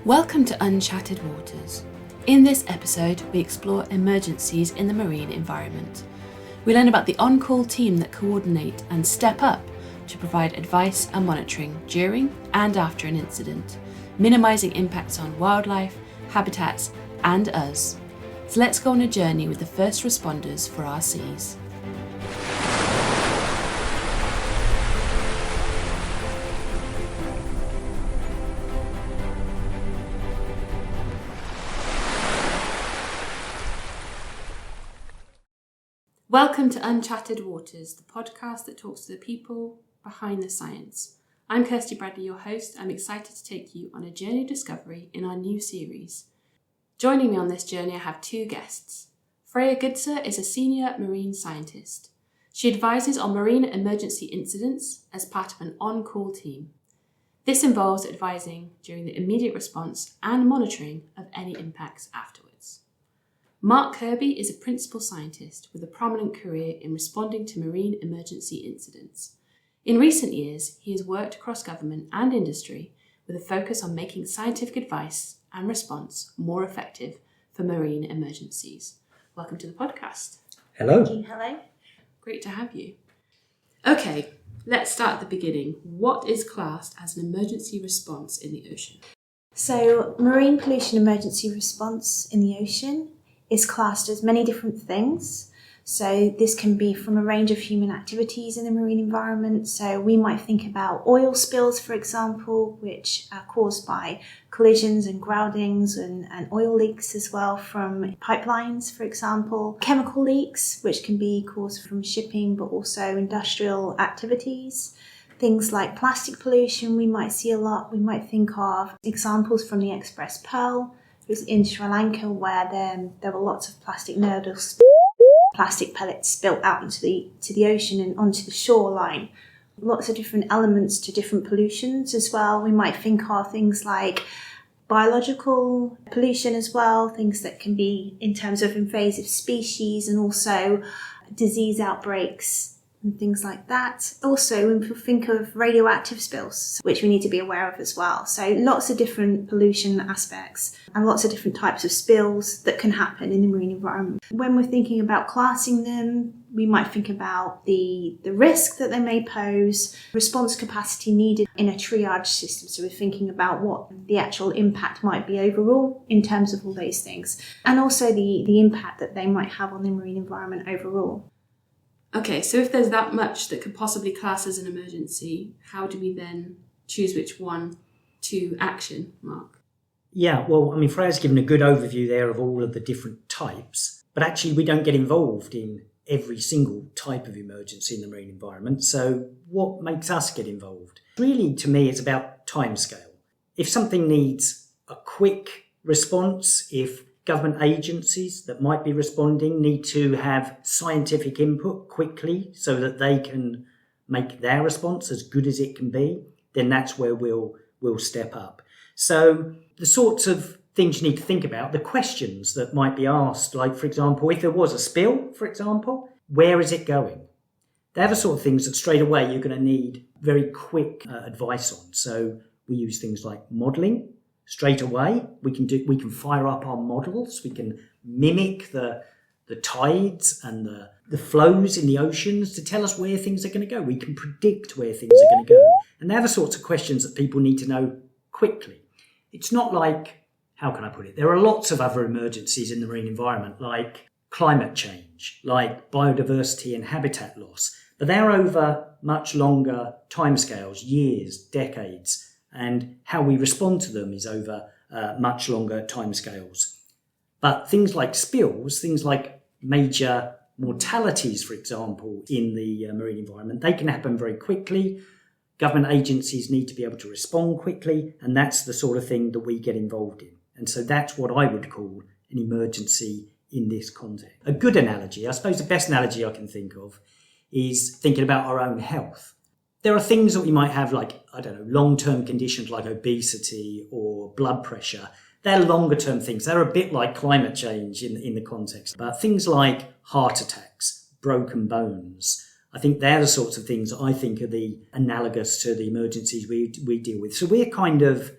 Welcome to Unchatted Waters. In this episode, we explore emergencies in the marine environment. We learn about the on-call team that coordinate and step up to provide advice and monitoring during and after an incident, minimising impacts on wildlife, habitats, and us. So let's go on a journey with the first responders for our seas. Welcome to Unchatted Waters, the podcast that talks to the people behind the science. I'm Kirsty Bradley, your host. I'm excited to take you on a journey of discovery in our new series. Joining me on this journey, I have two guests. Freya Goodsir is a senior marine scientist. She advises on marine emergency incidents as part of an on-call team. This involves advising during the immediate response and monitoring of any impacts afterwards. Mark Kirby is a principal scientist with a prominent career in responding to marine emergency incidents. In recent years, he has worked across government and industry with a focus on making scientific advice and response more effective for marine emergencies. Welcome to the podcast. Hello. Thank you. Hello. Great to have you. Okay, let's start at the beginning. What is classed as an emergency response in the ocean? So, marine pollution emergency response in the ocean is classed as many different things. So this can be from a range of human activities in the marine environment. So we might think about oil spills, for example, which are caused by collisions and groundings and oil leaks as well from pipelines, for example. Chemical leaks, which can be caused from shipping, but also industrial activities. Things like plastic pollution we might see a lot. We might think of examples from the Express Pearl. It was in Sri Lanka where there were lots of plastic nurdles, plastic pellets spilt out into the ocean and onto the shoreline. Lots of different elements to different pollutions as well. We might think of things like biological pollution as well, things that can be in terms of invasive species and also disease outbreaks and things like that. Also, we think of radioactive spills, which we need to be aware of as well. So lots of different pollution aspects and lots of different types of spills that can happen in the marine environment. When we're thinking about classing them, we might think about the risk that they may pose, response capacity needed in a triage system. So we're thinking about what the actual impact might be overall in terms of all those things, and also the impact that they might have on the marine environment overall. Okay, so if there's that much that could possibly class as an emergency, how do we then choose which one to action, Mark? Yeah, well, I mean, Freya's given a good overview there of all of the different types, but actually we don't get involved in every single type of emergency in the marine environment. So what makes us get involved? Really, to me, it's about timescale. If something needs a quick response, if government agencies that might be responding need to have scientific input quickly so that they can make their response as good as it can be, then that's where we'll step up. So the sorts of things you need to think about, the questions that might be asked, like, for example, if there was a spill, for example, where is it going? They're the sort of things that straight away you're going to need very quick advice on. So we use things like modelling. Straight away, we can fire up our models. We can mimic the tides and the flows in the oceans to tell us where things are going to go. We can predict where things are going to go. And they're the sorts of questions that people need to know quickly. It's not like, how can I put it? There are lots of other emergencies in the marine environment, like climate change, like biodiversity and habitat loss. But they're over much longer timescales, years, decades. And how we respond to them is over much longer timescales. But things like spills, things like major mortalities, for example, in the marine environment, they can happen very quickly. Government agencies need to be able to respond quickly, and that's the sort of thing that we get involved in. And so that's what I would call an emergency in this context. A good analogy, I suppose the best analogy I can think of, is thinking about our own health. There are things that we might have like, long-term conditions like obesity or blood pressure. They're longer-term things. They're a bit like climate change in the context. But things like heart attacks, broken bones, I think they're the sorts of things that I think are the analogous to the emergencies we deal with. So we're kind of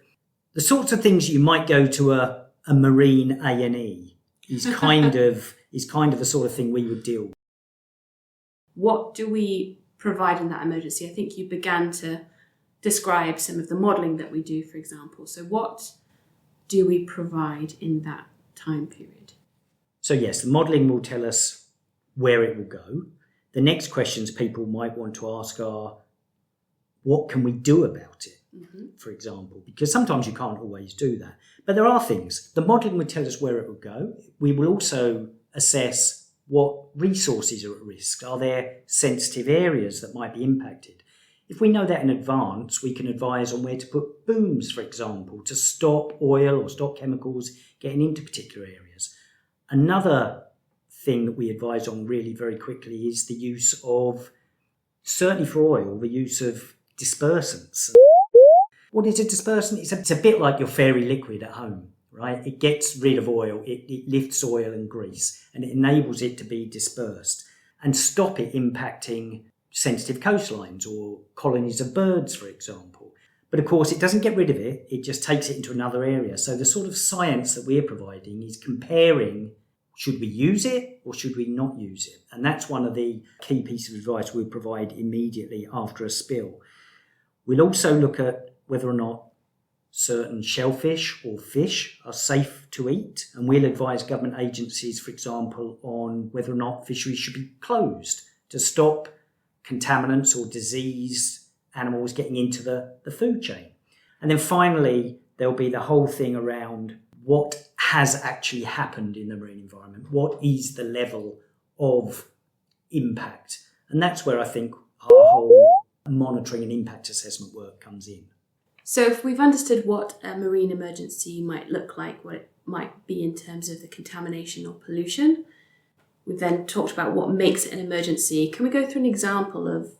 The sorts of things you might go to a marine A&E is kind of the sort of thing we would deal with. What do we provide in that emergency? I think you began to describe some of the modelling that we do, for example. So what do we provide in that time period? So yes, the modelling will tell us where it will go. The next questions people might want to ask are, what can we do about it, for example? Because sometimes you can't always do that. But there are things. The modelling will tell us where it will go. We will also assess what resources are at risk. Are there sensitive areas that might be impacted? If we know that in advance, we can advise on where to put booms, for example, to stop oil or stop chemicals getting into particular areas. Another thing that we advise on really very quickly is the use of, certainly for oil, the use of dispersants. What is a dispersant? It's a bit like your fairy liquid at home, right? It gets rid of oil, it lifts oil and grease, and it enables it to be dispersed and stop it impacting sensitive coastlines or colonies of birds, for example. But of course, it doesn't get rid of it, it just takes it into another area. So the sort of science that we're providing is comparing, should we use it or should we not use it? And that's one of the key pieces of advice we'll provide immediately after a spill. We'll also look at whether or not certain shellfish or fish are safe to eat. And we'll advise government agencies, for example, on whether or not fisheries should be closed to stop contaminants or diseased animals getting into the food chain. And then finally, there'll be the whole thing around what has actually happened in the marine environment. What is the level of impact? And that's where I think our whole monitoring and impact assessment work comes in. So if we've understood what a marine emergency might look like, what it might be in terms of the contamination or pollution, we've then talked about what makes it an emergency. Can we go through an example of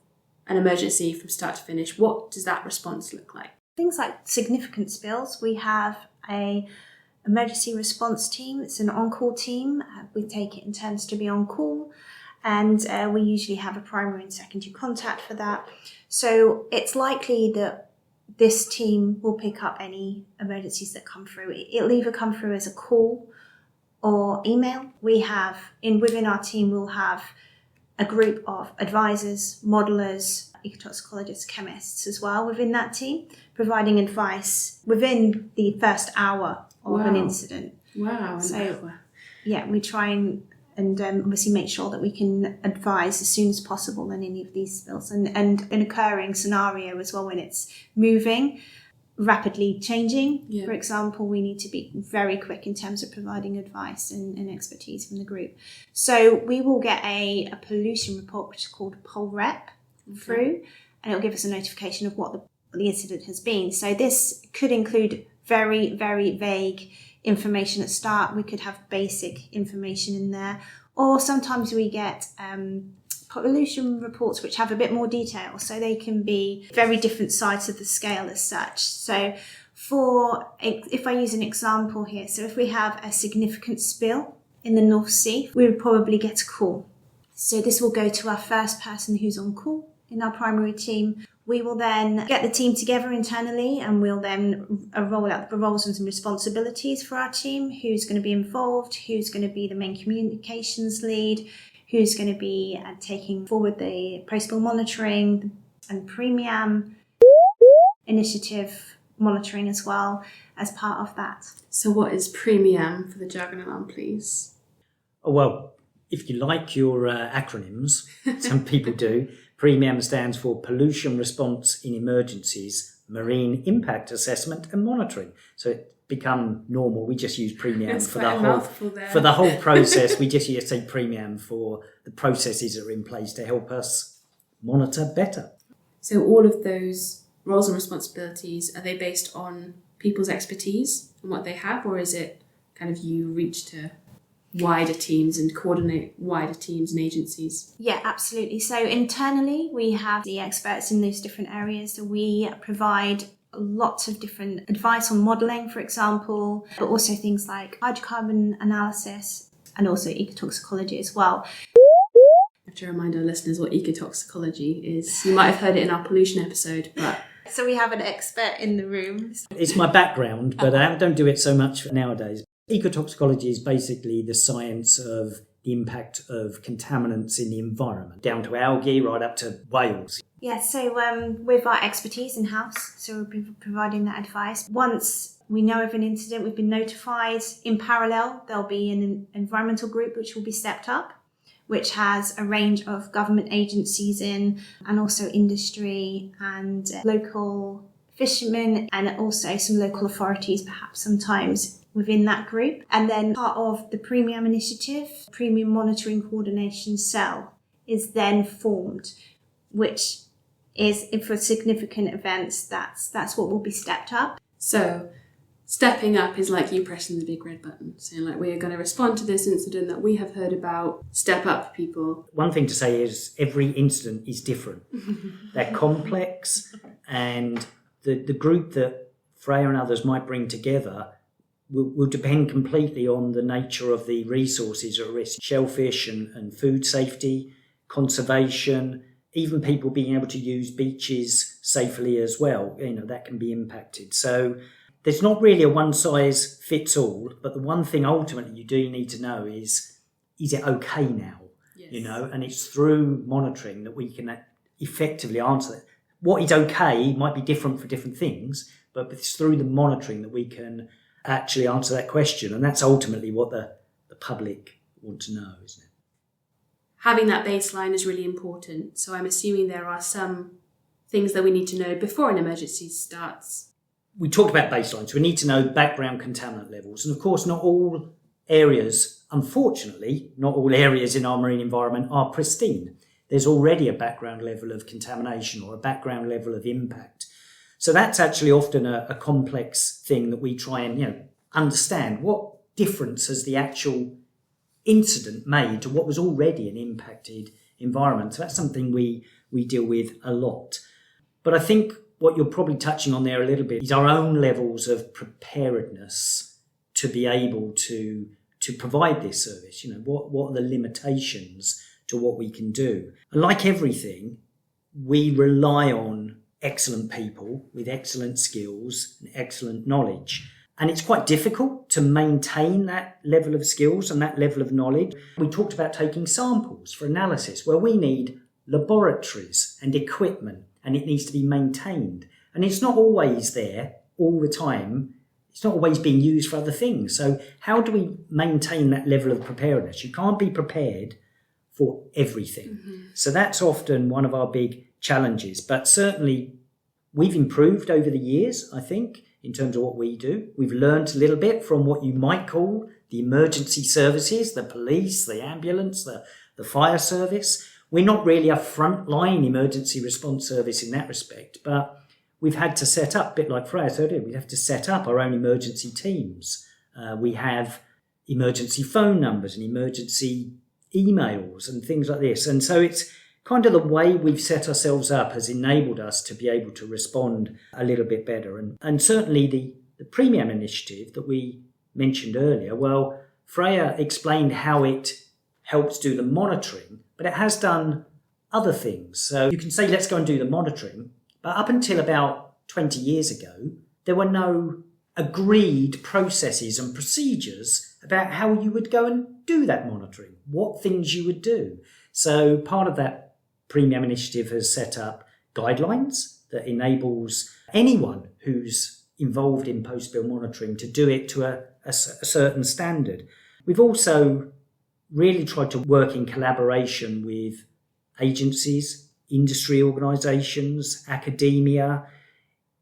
an emergency from start to finish? What does that response look like? Things like significant spills, we have a emergency response team. It's an on-call team. We take it in turns to be on call, and we usually have a primary and secondary contact for that. So it's likely that this team will pick up any emergencies that come through. It'll either come through as a call or email. We have, within our team, we'll have a group of advisors, modelers, ecotoxicologists, chemists as well within that team, providing advice within the first hour of an incident. Wow. So, yeah, we try and obviously make sure that we can advise as soon as possible on any of these spills and an occurring scenario as well when it's moving, rapidly changing. For example, we need to be very quick in terms of providing advice and expertise from the group. So we will get a pollution report, which is called POLREP, through, and it'll give us a notification of what the incident has been. So this could include very, very vague information at start. We could have basic information in there, or sometimes we get pollution reports which have a bit more detail, so they can be very different sides of the scale as such. So if I use an example here, so if we have a significant spill in the North Sea, we would probably get a call. So this will go to our first person who's on call in our primary team. We will then get the team together internally, and we'll then roll out the roles and responsibilities for our team, who's going to be involved, who's going to be the main communications lead, who's going to be taking forward the post-spill monitoring and premium initiative monitoring as well as part of that. So what is premium for the jargon alarm, please? Oh, well, if you like your acronyms, some people do. Premium stands for Pollution Response in Emergencies, Marine Impact Assessment and Monitoring. So it's become normal. We just use premium for the whole process. We just say premium for the processes that are in place to help us monitor better. So all of those roles and responsibilities, are they based on people's expertise and what they have, or is it kind of you reach to wider teams and coordinate wider teams and agencies? Yeah, absolutely. So internally, we have the experts in those different areas. So we provide lots of different advice on modelling, for example, but also things like hydrocarbon analysis and also ecotoxicology as well. I have to remind our listeners what ecotoxicology is. You might have heard it in our pollution episode, but So we have an expert in the room. It's my background, but I don't do it so much nowadays. Ecotoxicology is basically the science of the impact of contaminants in the environment, down to algae right up to whales. Yeah, so with our expertise in-house, so we'll be providing that advice. Once we know of an incident, we've been notified. In parallel, there'll be an environmental group which will be stepped up, which has a range of government agencies in, and also industry and local fishermen, and also some local authorities perhaps sometimes within that group. And then part of the Premium Initiative, Premium Monitoring Coordination Cell, is then formed, which is for significant events, that's what will be stepped up. So stepping up is like you pressing the big red button, saying like, we are going to respond to this incident that we have heard about. Step up, people. One thing to say is every incident is different. They're complex, and the group that Freya and others might bring together will depend completely on the nature of the resources at risk. Shellfish and food safety, conservation, even people being able to use beaches safely as well, that can be impacted. So there's not really a one size fits all, but the one thing ultimately you do need to know is it okay now? Yes. And it's through monitoring that we can effectively answer that. What is okay might be different for different things, but it's through the monitoring that we can actually answer that question. And that's ultimately what the public want to know, isn't it? Having that baseline is really important. So I'm assuming there are some things that we need to know before an emergency starts. We talked about baselines. We need to know background contaminant levels. And of course, not all areas, unfortunately, not all areas in our marine environment are pristine. There's already a background level of contamination or a background level of impact. So that's actually often a complex thing that we try and understand. What difference has the actual incident made to what was already an impacted environment? So that's something we deal with a lot. But I think what you're probably touching on there a little bit is our own levels of preparedness to be able to provide this service. What are the limitations to what we can do? And like everything, we rely on excellent people with excellent skills and excellent knowledge. And it's quite difficult to maintain that level of skills and that level of knowledge. We talked about taking samples for analysis. Well, we need laboratories and equipment, and it needs to be maintained. And it's not always there all the time. It's not always being used for other things. So how do we maintain that level of preparedness? You can't be prepared for everything. Mm-hmm. So that's often one of our big challenges. But certainly we've improved over the years, I think, in terms of what we do. We've learned a little bit from what you might call the emergency services, the police, the ambulance, the fire service. We're not really a frontline emergency response service in that respect, but we've had to set up, a bit like Freya said, we have to set up our own emergency teams. We have emergency phone numbers and emergency emails and things like this. And so it's kind of the way we've set ourselves up has enabled us to be able to respond a little bit better. And certainly the Premium Initiative that we mentioned earlier, well, Freya explained how it helps do the monitoring, but it has done other things. So you can say, let's go and do the monitoring. But up until about 20 years ago, there were no agreed processes and procedures about how you would go and do that monitoring, what things you would do. So part of that Premium Initiative has set up guidelines that enables anyone who's involved in post-spill monitoring to do it to a certain standard. We've also really tried to work in collaboration with agencies, industry organisations, academia,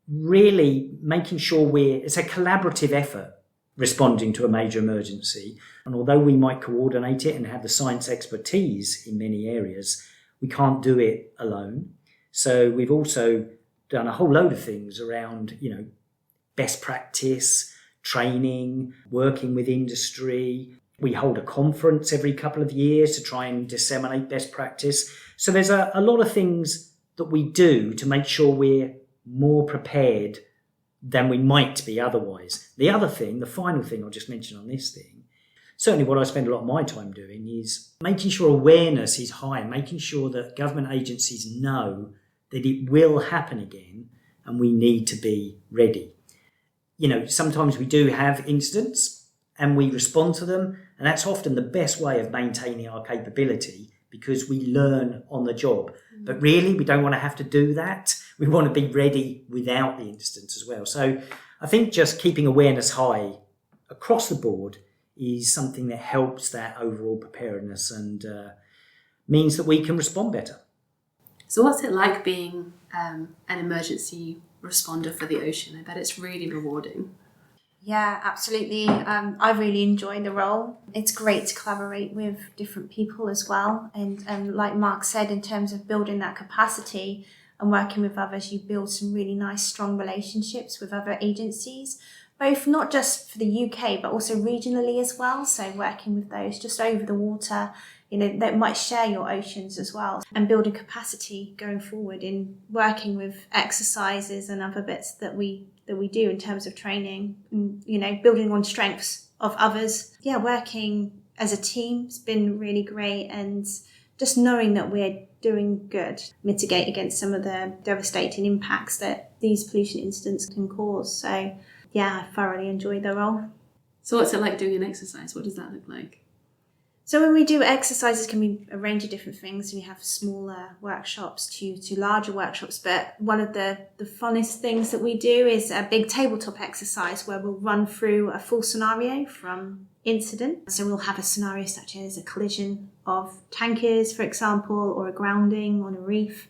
really making sure it's a collaborative effort responding to a major emergency. And although we might coordinate it and have the science expertise in many areas, we can't do it alone. So we've also done a whole load of things around, best practice, training, working with industry. We hold a conference every couple of years to try and disseminate best practice. So there's a lot of things that we do to make sure we're more prepared than we might be otherwise. The other thing, the final thing I'll just mention on this thing, certainly what I spend a lot of my time doing is making sure awareness is high, making sure that government agencies know that it will happen again, and we need to be ready. Sometimes we do have incidents and we respond to them, and that's often the best way of maintaining our capability because we learn on the job. But really, we don't want to have to do that. We want to be ready without the incidents as well. So I think just keeping awareness high across the board is something that helps that overall preparedness and means that we can respond better. So what's it like being an emergency responder for the ocean? I bet it's really rewarding. Yeah, absolutely. I really enjoy the role. It's great to collaborate with different people as well. And like Mark said, in terms of building that capacity and working with others, you build some really nice, strong relationships with other agencies, both not just for the UK, but also regionally as well. So working with those just over the water, that might share your oceans as well, and build a capacity going forward in working with exercises and other bits that we do in terms of training, building on strengths of others. Yeah, working as a team has been really great, and just knowing that we're doing good, mitigate against some of the devastating impacts that these pollution incidents can cause. So yeah, I thoroughly enjoy the role. So what's it like doing an exercise? What does that look like? So when we do exercises, can be a range of different things. We have smaller workshops to larger workshops, but one of the funnest things that we do is a big tabletop exercise where we'll run through a full scenario from incident. So we'll have a scenario such as a collision of tankers, for example, or a grounding on a reef,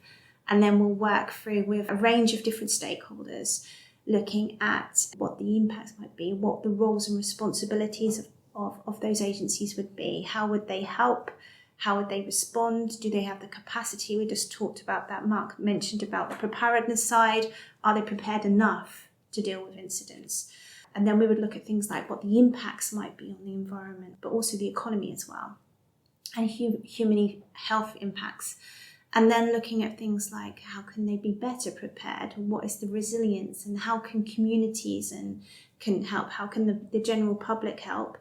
and then we'll work through with a range of different stakeholders, looking at what the impacts might be, what the roles and responsibilities of those agencies would be. How would they help? How would they respond? Do they have the capacity? We just talked about that. Mark mentioned about the preparedness side. Are they prepared enough to deal with incidents? And then we would look at things like what the impacts might be on the environment, but also the economy as well, and human health impacts. And then looking at things like how can they be better prepared? What is the resilience, and how can communities can help? How can the general public help?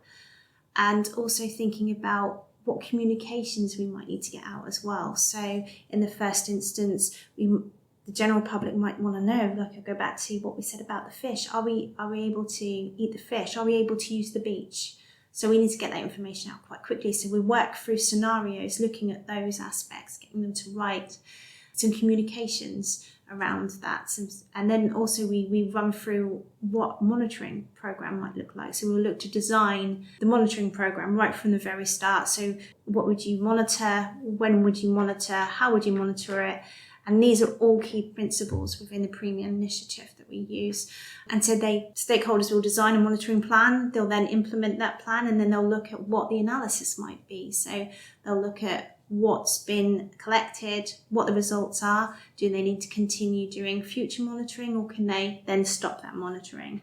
And also thinking about what communications we might need to get out as well. So in the first instance, the general public might want to know, like I go back to what we said about the fish. Are we able to eat the fish? Are we able to use the beach? So we need to get that information out quite quickly. So we work through scenarios, looking at those aspects, getting them to write some communications around that. And then also we run through what monitoring program might look like. So we'll look to design the monitoring program right from the very start. So what would you monitor? When would you monitor? How would you monitor it? And these are all key principles within the Premium Initiative that we use. And so stakeholders will design a monitoring plan. They'll then implement that plan, and then they'll look at what the analysis might be. So they'll look at what's been collected, what the results are. Do they need to continue doing future monitoring, or can they then stop that monitoring?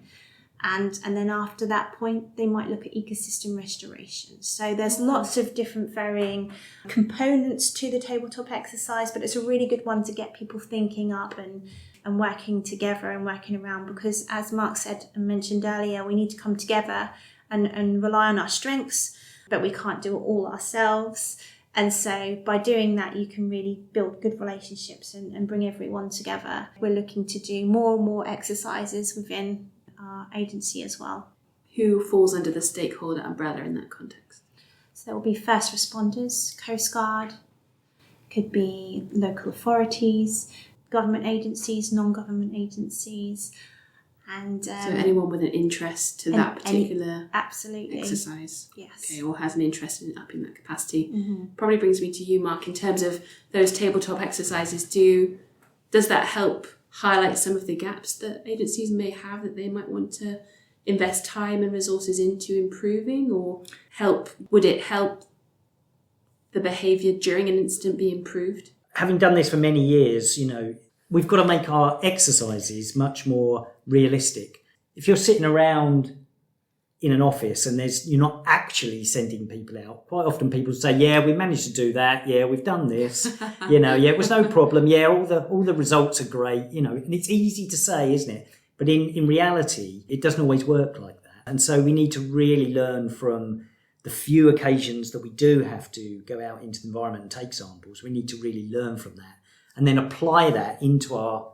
And then after that point, they might look at ecosystem restoration. So there's lots of different varying components to the tabletop exercise, but it's a really good one to get people thinking up and working together and working around, because as Mark said and mentioned earlier, we need to come together and rely on our strengths, but we can't do it all ourselves. And so by doing that, you can really build good relationships and bring everyone together. We're looking to do more and more exercises within our agency as well. Who falls under the stakeholder umbrella in that context? So there will be first responders, Coast Guard, could be local authorities, government agencies, non-government agencies, and so anyone with an interest to that particular absolutely exercise. Yes. Okay, or has an interest in upping that capacity. Mm-hmm. Probably brings me to you, Mark, in terms of those tabletop exercises. Does that help highlight some of the gaps that agencies may have that they might want to invest time and resources into improving, or would it help the behaviour during an incident be improved? Having done this for many years, we've got to make our exercises much more realistic. If you're sitting around in an office and you're not actually sending people out, quite often people say, yeah, we managed to do that. Yeah, we've done this. Yeah, it was no problem. Yeah, all the results are great, and it's easy to say, isn't it? But in reality, it doesn't always work like that. And so we need to really learn from the few occasions that we do have to go out into the environment and take samples. We need to really learn from that and then apply that into our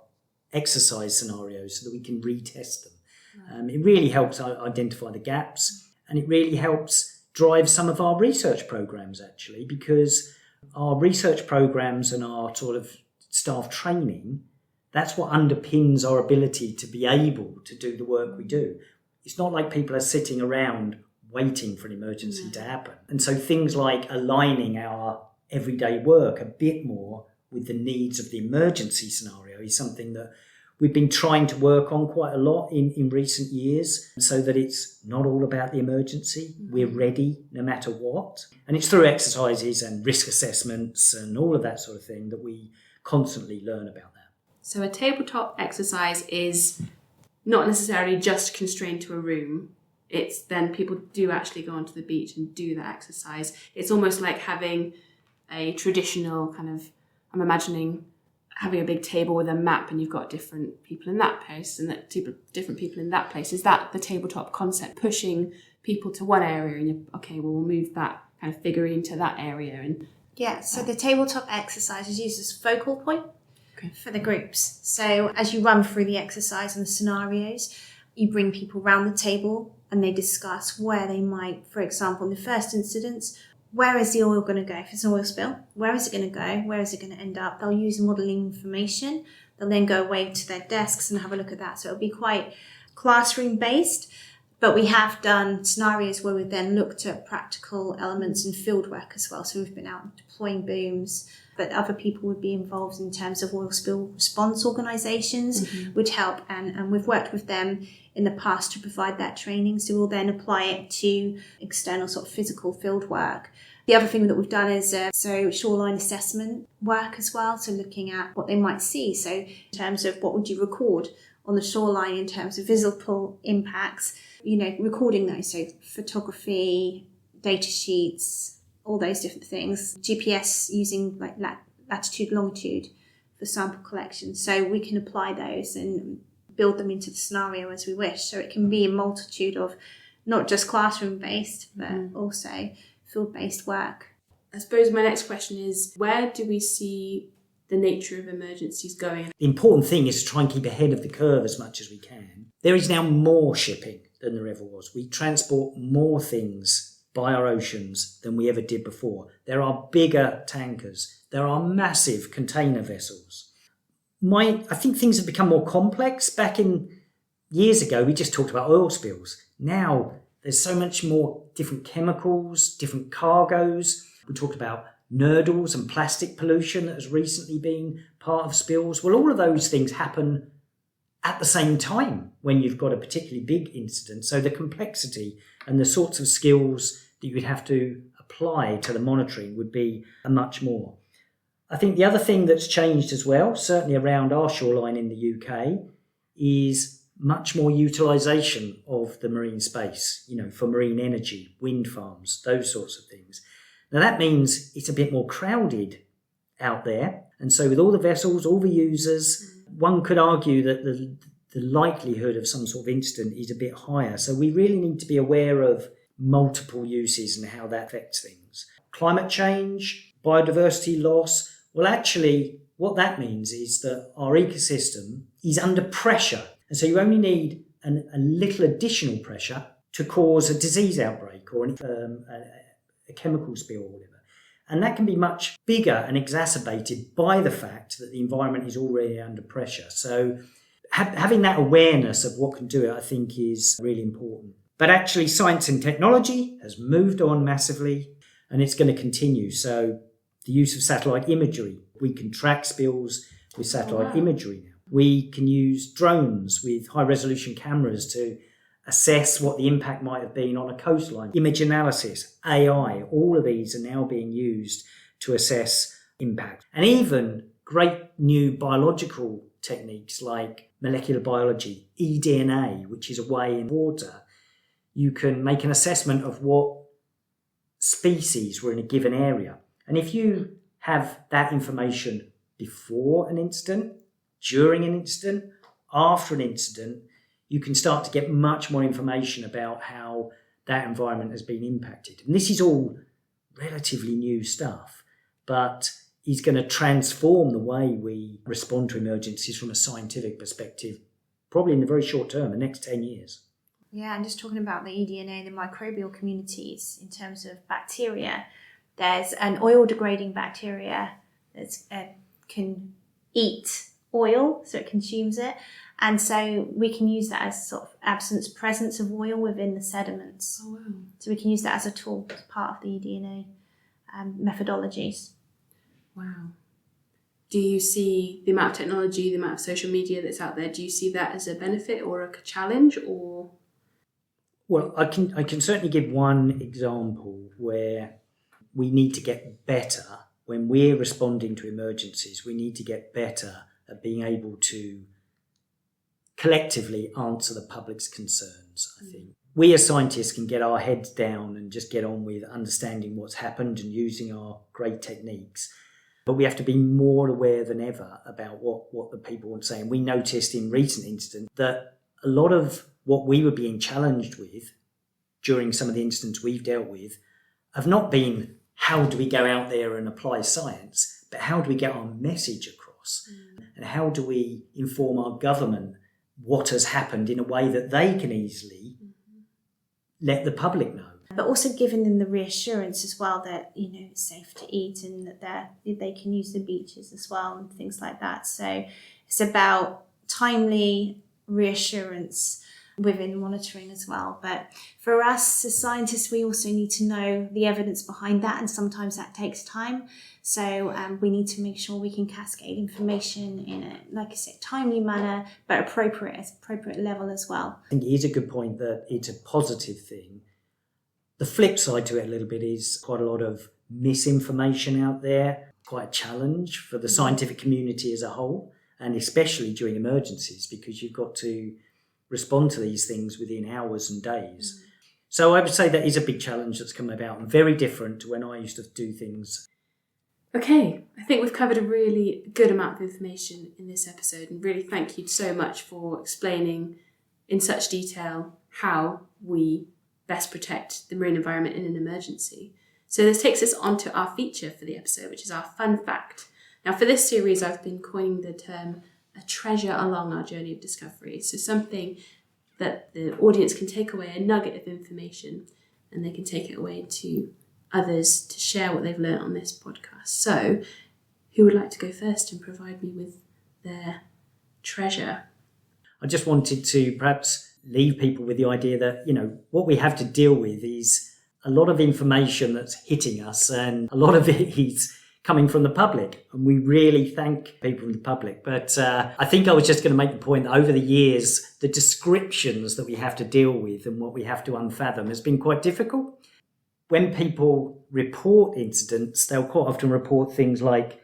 exercise scenarios so that we can retest them. It really helps identify the gaps, and it really helps drive some of our research programs, actually, because our research programs and our sort of staff training, that's what underpins our ability to be able to do the work we do. It's not like people are sitting around waiting for an emergency to happen. And so things like aligning our everyday work a bit more with the needs of the emergency scenario is something that we've been trying to work on quite a lot in recent years, so that it's not all about the emergency. We're ready no matter what. And it's through exercises and risk assessments and all of that sort of thing that we constantly learn about that. So a tabletop exercise is not necessarily just constrained to a room. It's then people do actually go onto the beach and do that exercise. It's almost like having a traditional kind of, I'm imagining having a big table with a map and you've got different people in that place and different people in that place. Is that the tabletop concept, pushing people to one area and you're, okay, well, we'll move that kind of figurine to that area? And yeah, so the tabletop exercise is used as focal point for the groups. So as you run through the exercise and the scenarios, you bring people around the table and they discuss where they might, for example, in the first incidence, where is the oil going to go? If it's an oil spill, where is it going to go? Where is it going to end up? They'll use modelling information. They'll then go away to their desks and have a look at that. So it'll be quite classroom based. But we have done scenarios where we've then looked at practical elements and field work as well. So we've been out deploying booms, but other people would be involved in terms of oil spill response organisations, would help. And we've worked with them in the past to provide that training. So we'll then apply it to external sort of physical field work. The other thing that we've done is shoreline assessment work as well. So looking at what they might see. So in terms of what would you record on the shoreline in terms of visible impacts, recording those. So photography, data sheets, all those different things. GPS using like latitude, longitude for sample collection. So we can apply those and build them into the scenario as we wish. So it can be a multitude of not just classroom based, but also field-based work. I suppose my next question is, where do we see the nature of emergencies going? The important thing is to try and keep ahead of the curve as much as we can. There is now more shipping than there ever was. We transport more things by our oceans than we ever did before. There are bigger tankers. There are massive container vessels. I think things have become more complex. Back in years ago, we just talked about oil spills. Now there's so much more different chemicals, different cargoes. We talked about nurdles and plastic pollution that has recently been part of spills. Well, all of those things happen at the same time when you've got a particularly big incident. So the complexity and the sorts of skills that you would have to apply to the monitoring would be much more. I think the other thing that's changed as well, certainly around our shoreline in the UK, is much more utilisation of the marine space, for marine energy, wind farms, those sorts of things. Now that means it's a bit more crowded out there. And so with all the vessels, all the users, one could argue that the likelihood of some sort of incident is a bit higher. So we really need to be aware of multiple uses and how that affects things. Climate change, biodiversity loss. Well, actually, what that means is that our ecosystem is under pressure. And so you only need a little additional pressure to cause a disease outbreak or a chemical spill or whatever. And that can be much bigger and exacerbated by the fact that the environment is already under pressure. So having that awareness of what can do it, I think, is really important. But actually, science and technology has moved on massively, and it's going to continue. So the use of satellite imagery, we can track spills with satellite imagery now. We can use drones with high-resolution cameras to assess what the impact might have been on a coastline. Image analysis, AI, all of these are now being used to assess impact. And even great new biological techniques like molecular biology, eDNA, which is a way in water, you can make an assessment of what species were in a given area. And if you have that information before an incident, during an incident, after an incident, you can start to get much more information about how that environment has been impacted. And this is all relatively new stuff, but is going to transform the way we respond to emergencies from a scientific perspective, probably in the very short term, the next 10 years. Yeah, and just talking about the eDNA and the microbial communities in terms of bacteria, there's an oil-degrading bacteria that can eat oil, so it consumes it. And so we can use that as sort of absence, presence of oil within the sediments. Oh, wow. So we can use that as a tool as part of the eDNA methodologies. Wow. Do you see the amount of technology, the amount of social media that's out there, do you see that as a benefit or a challenge, or? Well, I can certainly give one example where we need to get better when we're responding to emergencies. We need to get better at being able to collectively answer the public's concerns, I think. We as scientists can get our heads down and just get on with understanding what's happened and using our great techniques. But we have to be more aware than ever about what the people want to say. And we noticed in recent incidents that a lot of what we were being challenged with during some of the incidents we've dealt with have not been how do we go out there and apply science, but how do we get our message across? And how do we inform our government what has happened in a way that they can easily let the public know. But also giving them the reassurance as well that, it's safe to eat and that they can use the beaches as well and things like that. So it's about timely reassurance within monitoring as well. But for us as scientists, we also need to know the evidence behind that, and sometimes that takes time. So we need to make sure we can cascade information in a, like I said, timely manner, but appropriate level as well. I think it is a good point that it's a positive thing. The flip side to it a little bit is quite a lot of misinformation out there, quite a challenge for the scientific community as a whole, and especially during emergencies, because you've got to respond to these things within hours and days. So I would say that is a big challenge that's come about and very different to when I used to do things. Okay, I think we've covered a really good amount of information in this episode, and really thank you so much for explaining in such detail how we best protect the marine environment in an emergency. So this takes us on to our feature for the episode, which is our fun fact. Now for this series, I've been coining the term a treasure along our journey of discovery. So something that the audience can take away, a nugget of information, and they can take it away to others to share what they've learned on this podcast. So who would like to go first and provide me with their treasure? I just wanted to perhaps leave people with the idea that, what we have to deal with is a lot of information that's hitting us, and a lot of it is coming from the public, and we really thank people from the public. But I think I was just going to make the point that over the years, the descriptions that we have to deal with and what we have to unfathom has been quite difficult. When people report incidents, they'll quite often report things like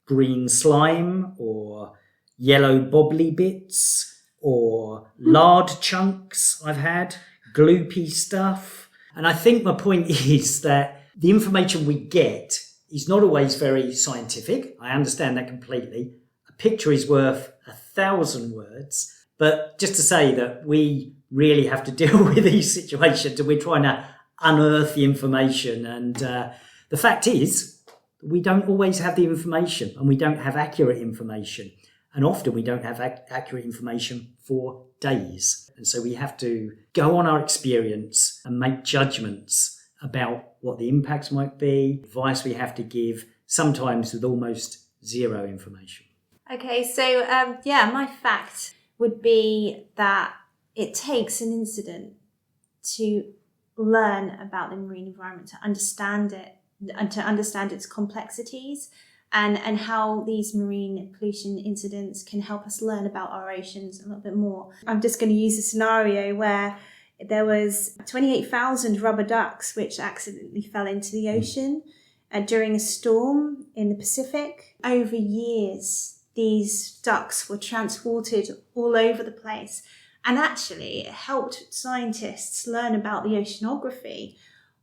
green slime or yellow bobbly bits or lard chunks I've had, gloopy stuff. And I think my point is that the information we get is not always very scientific. I understand that completely. A picture is worth 1,000 words. But just to say that we really have to deal with these situations, and we're trying to unearth the information. And the fact is, we don't always have the information, and we don't have accurate information. And often we don't have accurate information for days. And so we have to go on our experience and make judgments about what the impacts might be, advice we have to give, sometimes with almost zero information. Okay, so my fact would be that it takes an incident to learn about the marine environment, to understand it, and to understand its complexities, and how these marine pollution incidents can help us learn about our oceans a little bit more. I'm just going to use a scenario where there was 28,000 rubber ducks which accidentally fell into the ocean during a storm in the Pacific. Over years, these ducks were transported all over the place. And actually, it helped scientists learn about the oceanography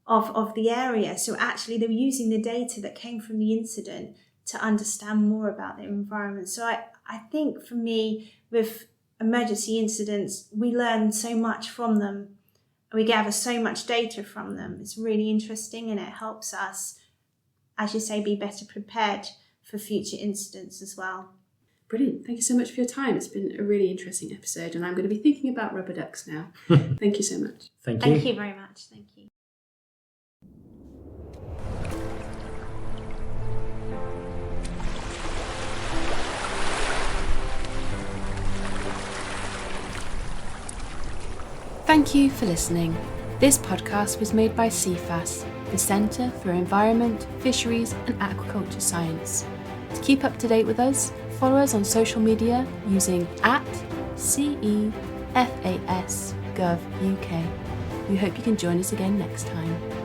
of the area. So actually, they were using the data that came from the incident to understand more about their environment. So I think for me, with emergency incidents, we learn so much from them. We gather so much data from them. It's really interesting, and it helps us as you say, be better prepared for future incidents as well. Brilliant. Thank you so much for your time. It's been a really interesting episode, and I'm going to be thinking about rubber ducks now. Thank you so much. Thank you. Thank you very much. Thank you. Thank you for listening. This podcast was made by CFAS, the Centre for Environment, Fisheries and Aquaculture Science. To keep up to date with us, follow us on social media using @CEFASGovUK. We hope you can join us again next time.